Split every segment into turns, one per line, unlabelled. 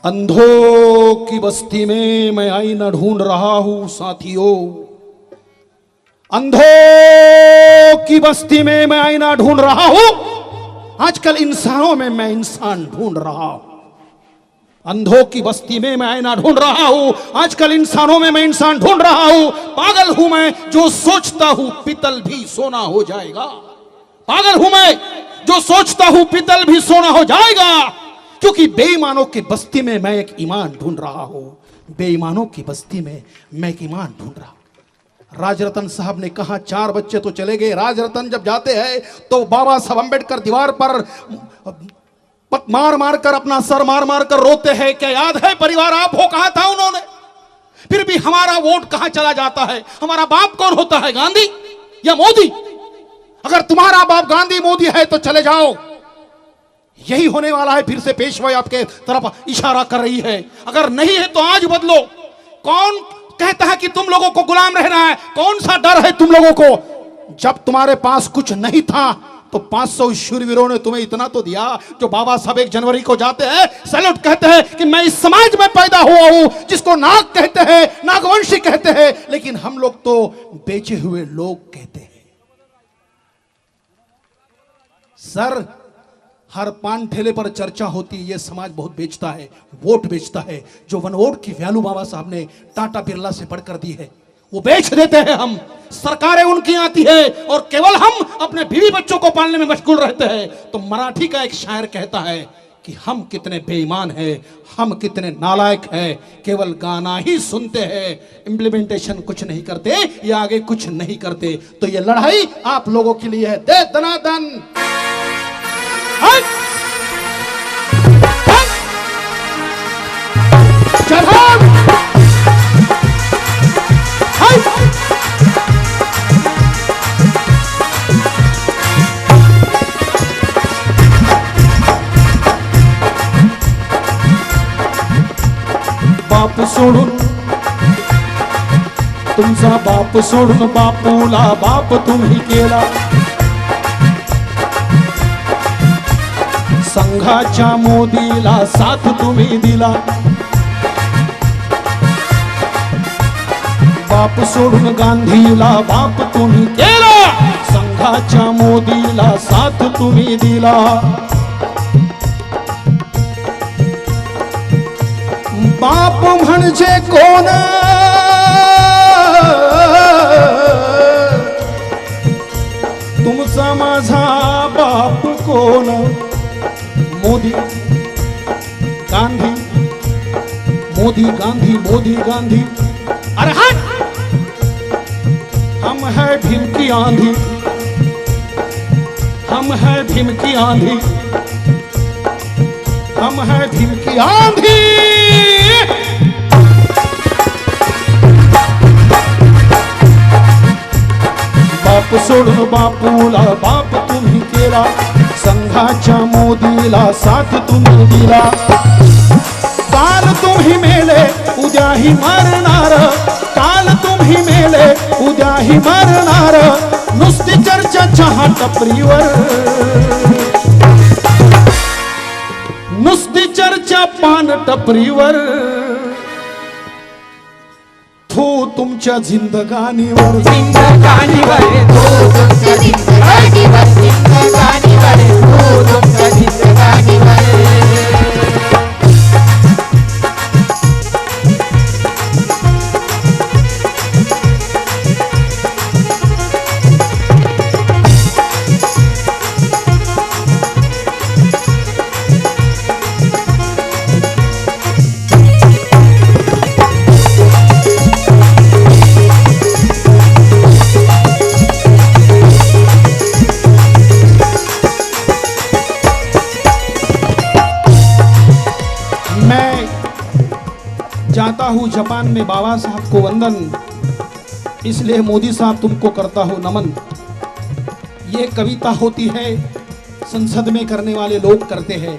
अंधों की बस्ती में मैं आईना ढूंढ रहा हूं साथियों। अंधों की बस्ती में मैं आईना ढूंढ रहा हूं। आजकल इंसानों में मैं इंसान ढूंढ रहा हूं। अंधों की बस्ती में मैं आईना ढूंढ रहा हूं। आजकल इंसानों में मैं इंसान ढूंढ रहा हूं। पागल हूं मैं जो सोचता हूं पितल भी सोना हो जाएगा। पागल हूं मैं जो सोचता हूं पितल भी सोना हो जाएगा। क्योंकि बेईमानों की बस्ती में मैं एक ईमान ढूंढ रहा हूं। बेईमानों की बस्ती में मैं एक ईमान ढूंढ रहा हूं। राजरतन साहब ने कहा 4 बच्चे तो चले गए। राजरतन जब जाते हैं तो बाबा साहब अंबेडकर दीवार पर मार मार कर अपना सर मार मार कर रोते हैं। क्या याद है परिवार आप हो, कहा था उन्होंने। फिर भी हमारा वोट कहां चला जाता है। हमारा बाप कौन होता है, गांधी या मोदी? अगर तुम्हारा बाप गांधी मोदी है तो चले जाओ। यही होने वाला है। फिर से पेशवाई आपके तरफ इशारा कर रही है। अगर नहीं है तो आज बदलो। कौन कहता है कि तुम लोगों को गुलाम रहना है? कौन सा डर है तुम लोगों को? जब तुम्हारे पास कुछ नहीं था तो 500 शूरवीरों ने तुम्हें इतना तो दिया। जो बाबा साहब 1 जनवरी को जाते हैं, सैल्यूट कहते हैं कि मैं इस समाज में पैदा हुआ हूं जिसको नाग कहते हैं, नागवंशी कहते हैं, लेकिन हम लोग तो बेचे हुए लोग कहते हैं। सर, हर पान ठेले पर चर्चा होती है, ये समाज बहुत बेचता है, वोट बेचता है। जो 1 वोट की वैल्यू बाबा साहब ने टाटा बिरला से बढ़कर दी है वो बेच देते हैं हम। सरकारें उनकी आती है और केवल हम अपने बीवी बच्चों को पालने में मशगूल रहते हैं। तो मराठी का एक शायर कहता है कि हम कितने बेईमान हैं, हम कितने नालायक हैं। केवल गाना ही सुनते हैं, इंप्लीमेंटेशन कुछ नहीं करते या आगे कुछ नहीं करते। तो ये लड़ाई आप लोगों के लिए है। दे दनादन बाप सोडून तुमचा बाप सोडून बापूला बाप तुम्ही केला। संघाच्या मोदीला साथ तुम्ही दिला। बाप सोडून गांधीला बाप तुम्ही केला। संघाच्या मोदीला साथ तुम्ही दिला। बाप म्हणजे कोण? तुमचा माझा बाप कोण? मोदी गांधी, मोदी गांधी, मोदी गांधी। अरे हट! हम है भीम की आंधी, हम है भीम की आंधी, हम है भीम की आंधी। बाप सोडून बापूला बाप तुम्ही केला। संघाच्या मोदीला साथ तुम्ही दिला। काल तुम्ही मेले उद्याही मरणार। काल तुम्ही मेले उद्याही मरणार। नुसती चर्चा चहा टपरीवर, नुसती चर्चा पान टपरीवर। थो तुमच्या जिंदगानीवर,
जिंदगानीवर थो तुमच्या जिंदगानीवर, जिंदगानीवर थो तुमच्या जिंदगानीवर।
जाता हूं जापान में बाबा साहब को वंदन, इसलिए मोदी साहब तुमको करता हूं नमन। ये कविता होती है संसद में करने वाले लोग करते हैं।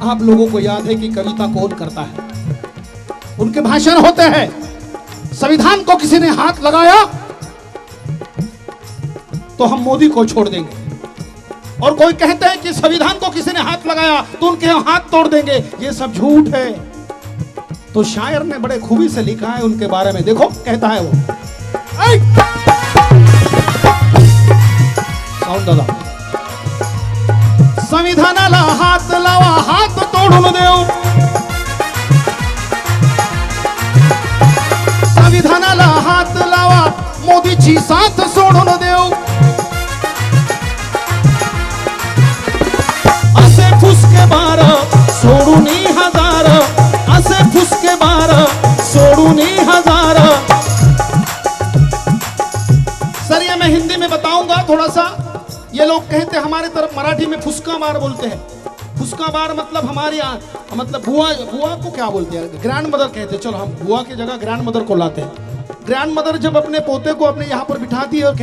आप लोगों को याद है कि कविता कौन करता है? उनके भाषण होते हैं। संविधान को किसी ने हाथ लगाया तो हम मोदी को छोड़ देंगे। और कोई कहते हैं कि संविधान को किसी ने हाथ लगाया तो उनके हाथ तोड़ देंगे। ये सब झूठ है। तो शायर ने बड़े खूबी से लिखा है उनके बारे में, देखो कहता है वो, साऊंड दादा, संविधानाला हात लावा, हात तोडून देऊ, संविधानाला हात लावा, मोदीची साथ सोडून देऊ, असे फुसके बार सोडून हजार, असे फुसके बार सोडून हजार। सर ये मैं हिंदी में बताऊंगा थोड़ा सा, ये लोग कहते हैं हमारे तरफ मराठी में फुसका बार बोलते हैं। फुसका बार मतलब हमारे यहाँ मतलब बुआ, बुआ को क्या बोलते हैं, ग्रैंड मदर कहते हैं। चलो हम बुआ की जगह ग्रैंड मदर को लाते हैं। ग्रैंड मदर जब अपने पोते को अपने यहाँ पर बिठाती है और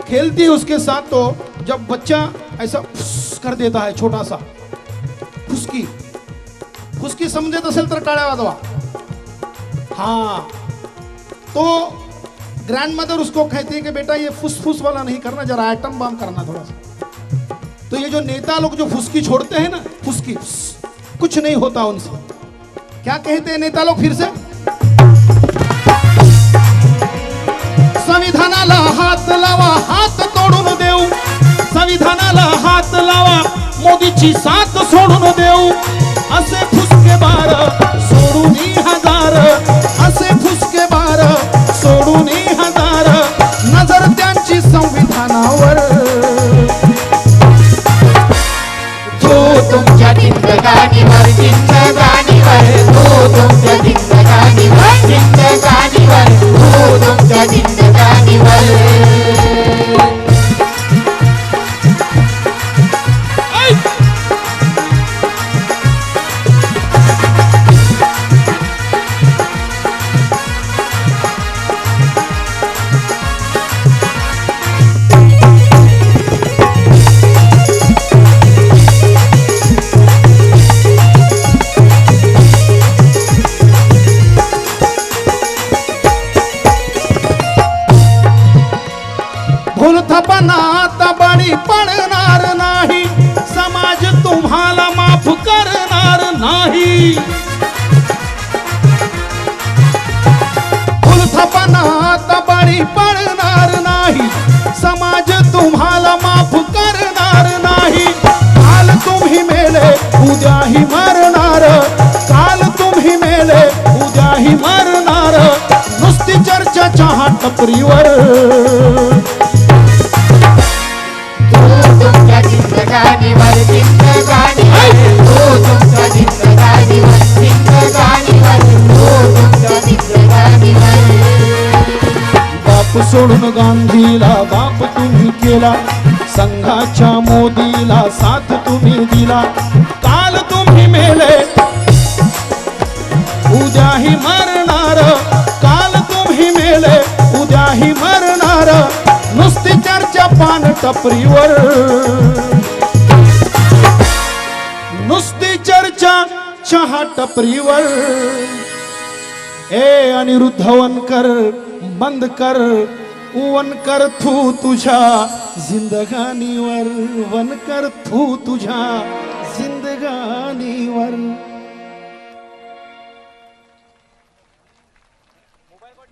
खेलती है उसके साथ, तो जब बच्चा ऐसा फुस कर देता है छोटा सा, फुसकी, फुसकी समझत असेल तर टाळ्या वाजवा। हाँ, तो ग्रैंड मदर उसको कहती है कि बेटा ये फुसफुस वाला नहीं करना, जरा एटम बम करना थोड़ा सा। तो ये जो नेता लोग जो फुसकी छोड़ते हैं ना, फुसकी, कुछ नहीं होता उनसे। क्या कहते हैं नेता लोग फिर से, संविधानाला हात लावा, हात तोडून देऊ, संविधानाला हात लावा, मोदीची साथ सोडून देऊ, असे फुसके बार सोडून हजार, असे फुसके बार सोडून हजार, नजर त्यांची संविधानावर,
तू तुमच्या जिंदगानीवर, जिंदगानीवर, तू तुमच्या जिंदगानीवर, जिंदगानीवर, तू तुमच्या जिंदगानीवर।
भूलथापणा आता बळी पडणार नाही, समाज तुम्हाला माफ करणार नाही। भूलथापणा आता बळी पडणार नाही, समाज तुम्हाला माफ करणार नाही। काल तुम्ही मेले उद्याही मरणार, काल तुम्ही मेले उद्याही मरणार, नुसती चर्चा चहा टपरीवर,
तुमच्या जिंदगानीवर, जिंदगानीवर, तू तुमच्या जिंदगानीवर, जिंदगानीवर, तू तुमच्या जिंदगानीवर।
बाप सोडून गांधीला बाप तुम्ही केला, संघाच्या मोदीला साथ तुम्ही दिला, काल तुम्ही मेले उद्याही मरणार, काल तुम्ही मेले उद्याही मरणार, नुसती चर्चा पान टपरीवर, नुसती चर्चा चहा टपरीवर। ए अनिरुद्ध वनकर बंद कर, वनकर थू तुझ्या जिंदगानीवर, वनकर थू तुझ्या जिंदगानीवर।